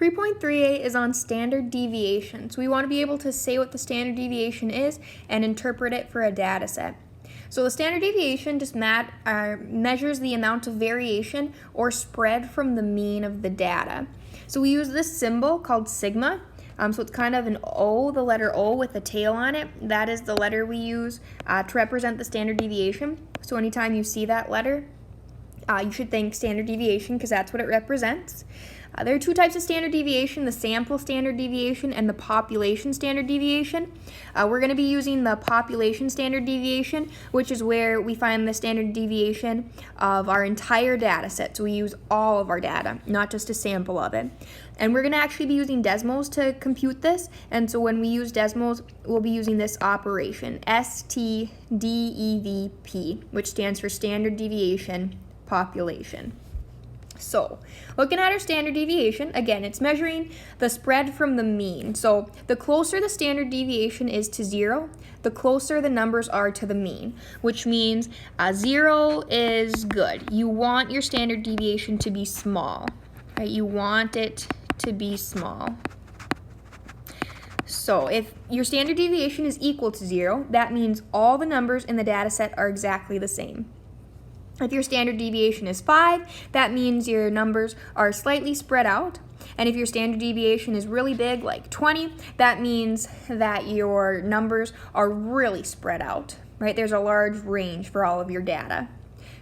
3.38 is on standard deviation. So we want to be able to say what the standard deviation is and interpret it for a data set. So the standard deviation just measures the amount of variation or spread from the mean of the data. So we use this symbol called sigma. So it's kind of an O, the letter O with a tail on it. That is the letter we use to represent the standard deviation. So anytime you see that letter, you should think standard deviation because that's what it represents. There are two types of standard deviation, the sample standard deviation and the population standard deviation. We're going to be using the population standard deviation, which is where we find the standard deviation of our entire data set. So we use all of our data, not just a sample of it. And we're going to actually be using Desmos to compute this. And so when we use Desmos, we'll be using this operation, STDEVP, which stands for standard deviation population. So, looking at our standard deviation, again, it's measuring the spread from the mean. So, the closer the standard deviation is to 0, the closer the numbers are to the mean, which means 0 is good. You want your standard deviation to be small, right? You want it to be small. So, if your standard deviation is equal to 0, that means all the numbers in the data set are exactly the same. If your standard deviation is 5, that means your numbers are slightly spread out. And if your standard deviation is really big, like 20, that means that your numbers are really spread out, right? There's a large range for all of your data.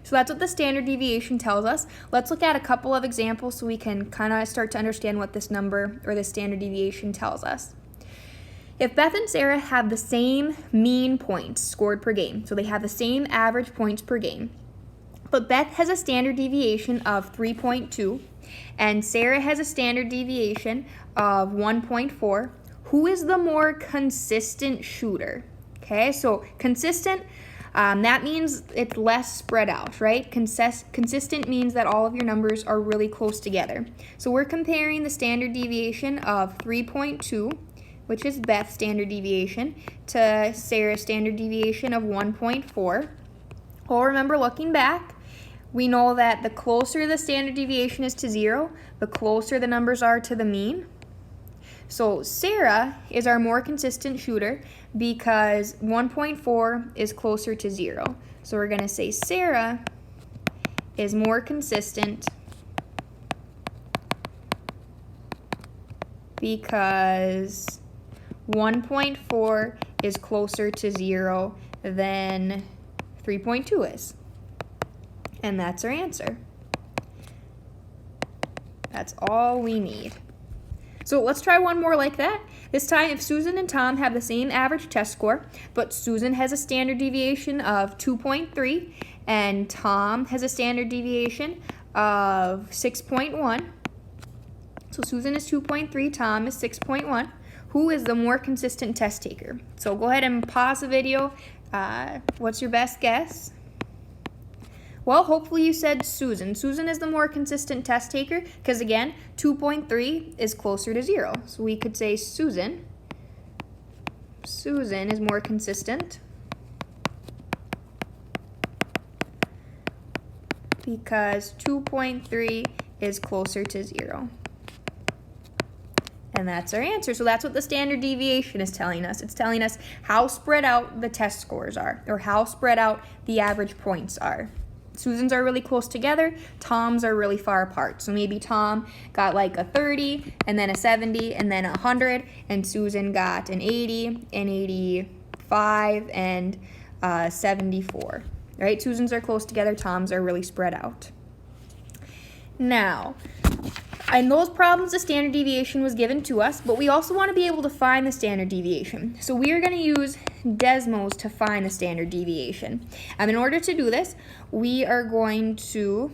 So that's what the standard deviation tells us. Let's look at a couple of examples so we can kind of start to understand what this number or the standard deviation tells us. If Beth and Sarah have the same mean points scored per game, so they have the same average points per game, but Beth has a standard deviation of 3.2 and Sarah has a standard deviation of 1.4. Who is the more consistent shooter? Okay, so consistent, that means it's less spread out, right? Consistent means that all of your numbers are really close together. So we're comparing the standard deviation of 3.2, which is Beth's standard deviation, to Sarah's standard deviation of 1.4. Well, remember, looking back, we know that the closer the standard deviation is to 0, the closer the numbers are to the mean. So Sarah is our more consistent shooter because 1.4 is closer to 0. So we're going to say Sarah is more consistent because 1.4 is closer to 0 than 3.2 is. And that's our answer. That's all we need. So let's try one more like that. This time, if Susan and Tom have the same average test score, but Susan has a standard deviation of 2.3 and Tom has a standard deviation of 6.1. So Susan is 2.3, Tom is 6.1. Who is the more consistent test taker? So go ahead and pause the video. What's your best guess? Well, hopefully you said Susan. Susan is the more consistent test taker because, again, 2.3 is closer to 0. So we could say Susan is more consistent because 2.3 is closer to 0. And that's our answer. So that's what the standard deviation is telling us. It's telling us how spread out the test scores are, or how spread out the average points are. Susan's are really close together, Tom's are really far apart. So maybe Tom got like a 30, and then a 70, and then a 100, and Susan got an 80, an 85, and 74. Right? Susan's are close together, Tom's are really spread out. Now, in those problems, the standard deviation was given to us, but we also want to be able to find the standard deviation. So we are going to use Desmos to find the standard deviation. In order to do this, we are going to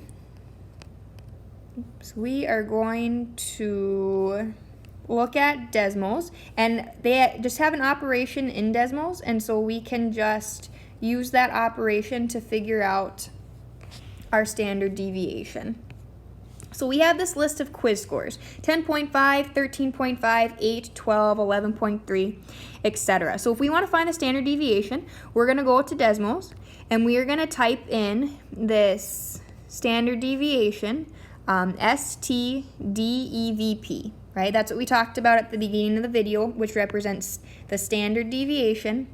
look at Desmos, and they just have an operation in Desmos, and so we can just use that operation to figure out our standard deviation. So we have this list of quiz scores, 10.5, 13.5, 8, 12, 11.3, etc. So if we want to find the standard deviation, we're going to go to Desmos, and we are going to type in this standard deviation STDEVP, right? That's what we talked about at the beginning of the video, which represents the standard deviation,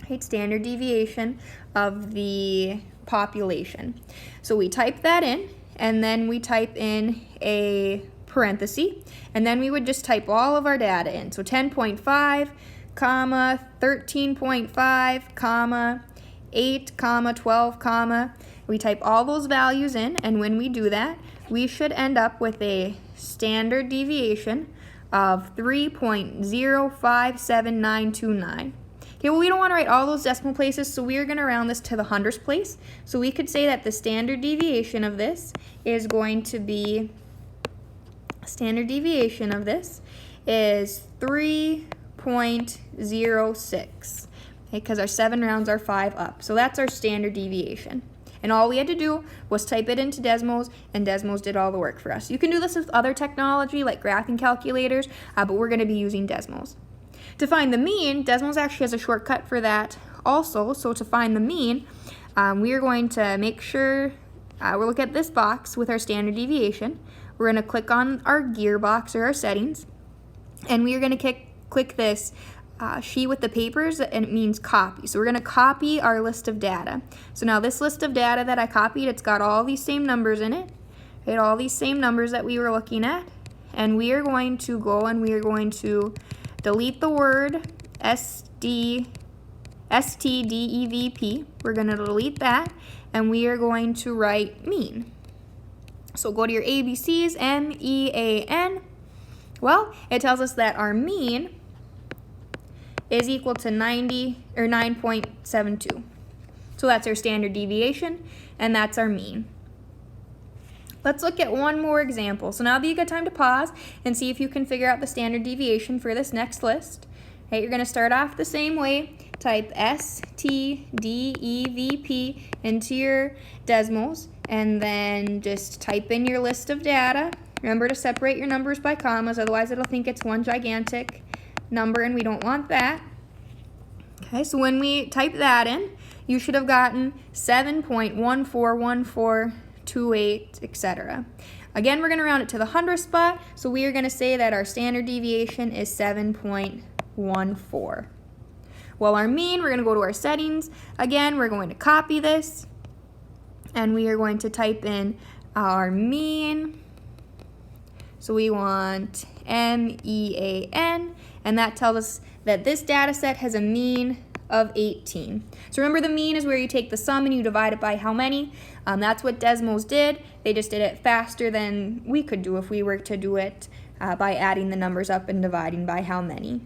right? Standard deviation of the population. So we type that in, and then we type in a parenthesis, and then we would just type all of our data in. So 10.5, comma, 13.5, comma, 8, comma, 12, comma. We type all those values in, and when we do that, we should end up with a standard deviation of 3.057929. Okay, well, we don't want to write all those decimal places, so we are going to round this to the hundredths place. So we could say that the standard deviation of this is going to be, standard deviation of this is 3.06, okay, because our 7 rounds are 5 up. So that's our standard deviation. And all we had to do was type it into Desmos, and Desmos did all the work for us. You can do this with other technology like graphing calculators, but we're going to be using Desmos. To find the mean, Desmos actually has a shortcut for that also. So to find the mean, we are going to make sure we'll look at this box with our standard deviation. We're going to click on our gearbox or our settings, and we are going to click this sheet with the papers, and it means copy. So we're going to copy our list of data. So now this list of data that I copied, it's got all these same numbers in it, right? All these same numbers that we were looking at, and we are going to go and we are going to delete the word STDEVP. We're going to delete that, and we are going to write mean. So go to your ABCs, MEAN. Well, it tells us that our mean is equal to 90 or 9.72. So that's our standard deviation, and that's our mean. Let's look at one more example. So now would be a good time to pause and see if you can figure out the standard deviation for this next list. Okay, you're going to start off the same way. Type STDEVP into your Desmos, and then just type in your list of data. Remember to separate your numbers by commas, otherwise it'll think it's one gigantic number, and we don't want that. Okay, so when we type that in, you should have gotten 7.141428, etc. Again, we're going to round it to the hundredth spot, so we are going to say that our standard deviation is 7.14. Well, our mean, we're going to go to our settings. Again, we're going to copy this, and we are going to type in our mean. So we want MEAN, and that tells us that this data set has a mean of 18. So remember, the mean is where you take the sum and you divide it by how many. That's what Desmos did. They just did it faster than we could do if we were to do it by adding the numbers up and dividing by how many.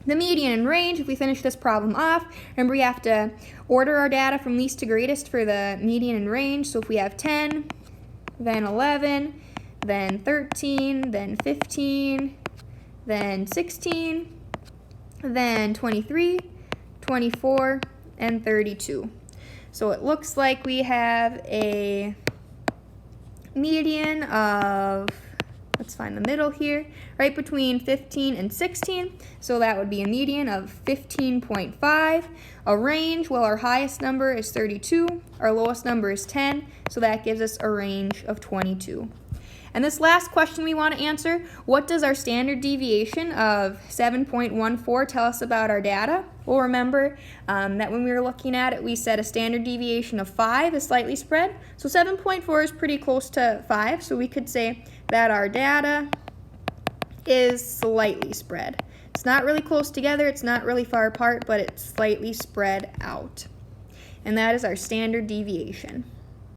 The median and range, if we finish this problem off, remember we have to order our data from least to greatest for the median and range. So if we have 10, then 11, then 13, then 15, then 16, then 23, 24, and 32. So it looks like we have a median of, let's find the middle here, right between 15 and 16. So that would be a median of 15.5. A range, well, our highest number is 32. Our lowest number is 10. So that gives us a range of 22. And this last question we want to answer, what does our standard deviation of 7.14 tell us about our data? Well, remember that when we were looking at it, we said a standard deviation of 5 is slightly spread. So 7.4 is pretty close to 5, so we could say that our data is slightly spread. It's not really close together, it's not really far apart, but it's slightly spread out. And that is our standard deviation.